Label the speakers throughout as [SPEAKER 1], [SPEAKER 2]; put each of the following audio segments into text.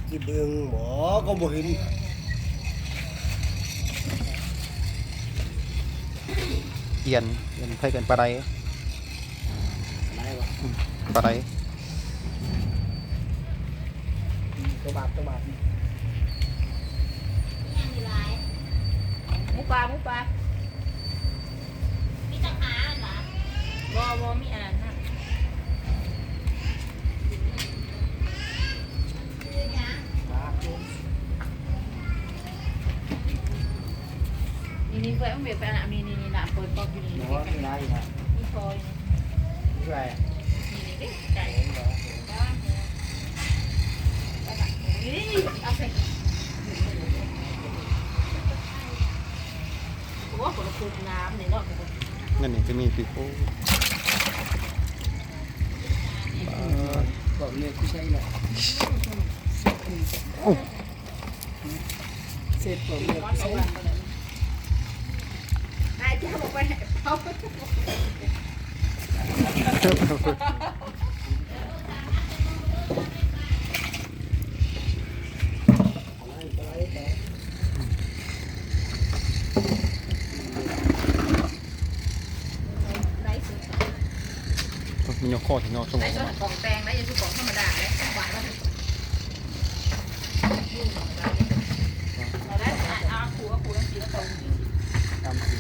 [SPEAKER 1] จีเบืองหมอก็บ่เห็น
[SPEAKER 2] เอียนไผกันปลาไหล
[SPEAKER 1] อะไรวะ
[SPEAKER 2] ปลาไหล
[SPEAKER 1] ตัวบาท
[SPEAKER 3] หมูปลามีตังหาเหรอบ่มีอันนั้นนะนี่เปิดต้องเบียดไปนะนี่นะเปิดปอกอยู่นี่
[SPEAKER 1] หมอที่ไหนนะ
[SPEAKER 3] มีคอย
[SPEAKER 1] ที่ไหน
[SPEAKER 3] นี่ดิไก่เอาใส่ผมว่าคนคุมน้ำเนี่ยเนาะ
[SPEAKER 2] นั่นนี่จะมีปีโป้
[SPEAKER 1] บอกเนี่ยกูใช่เลยเสร็จผมเนี่ยกูใช่
[SPEAKER 3] นายจะบอกไปเขา
[SPEAKER 2] มียกข้อถึงยอดสม
[SPEAKER 3] ไอ้
[SPEAKER 2] อง
[SPEAKER 3] ส่วนของแตงได้ยังคือกล่องธรรมดาเลยหวานว่าเราได้เอาขูดแล้วสีแล้วตรง
[SPEAKER 1] ตามสี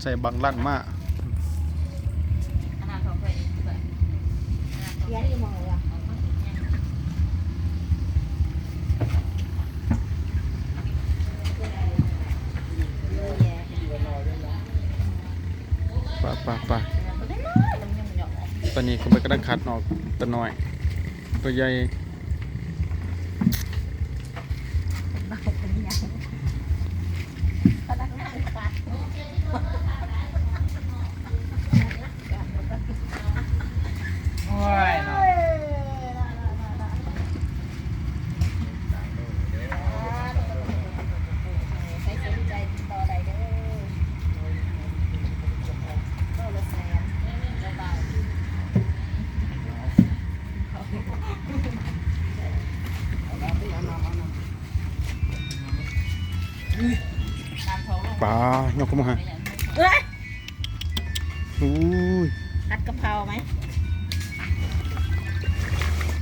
[SPEAKER 2] ใส่บังลั่นมาก
[SPEAKER 3] ขนาดของใครยันยังมองเลยอ่ะ
[SPEAKER 2] ปลาตอนนี้ก็ไปกระดังคัดออกตัวน้อยตัวใหญ่
[SPEAKER 1] โอ้ยเนาะ
[SPEAKER 3] ใช้สนใจต่ออะไรเด้อโลละแสนเบาตามท้อง
[SPEAKER 2] ปลายกเข้ามาฮะ
[SPEAKER 3] เอ้ย
[SPEAKER 2] อุ้ย
[SPEAKER 3] ผัดกะเพราไหม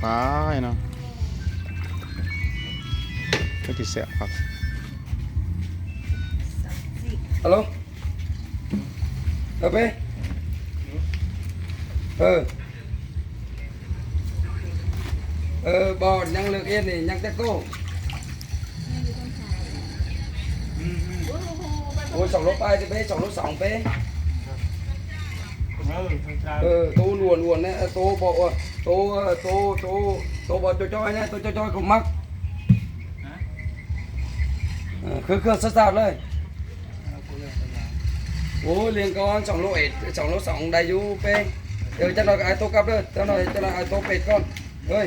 [SPEAKER 2] ปลาเนาะก็จะแสบครับ
[SPEAKER 1] ฮัลโหลเป้บอลยังเลิกเอ็นนี่ยังจะโก้โอ้ย2 โลไปจะเป้2 โล 2เป้โตล้วนๆนะโตบอกว่าโตบอกจ้อยๆนะโตจ้อยๆของมักคือเครื่องสตาร์ทเลยโอ้เรียงก่อน2 โล 1 2 โล 2ได้อยู่เป้เดี๋ยวจะหน่อยไอ้โตกลับเด้อจะหน่อยไอ้โตเป็ดก่อนเฮ้ย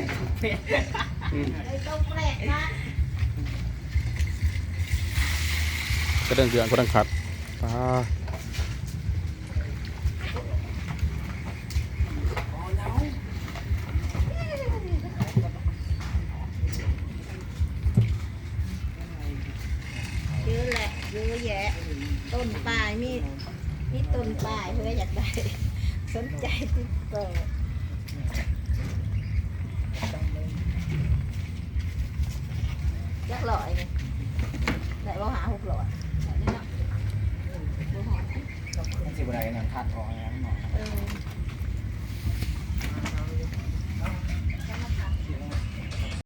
[SPEAKER 2] กระดังเดือดกระดังคัดปลา
[SPEAKER 3] เยอะแหละเยอะแยะต้นปลายมีต้นปลายเพื่ออยากได้สนใจติดต่อจักหล่อยเนี่ยได้บ่หา600ได้เนาะบ่หอด
[SPEAKER 1] สิบอะไรเนี่ยขาดของไง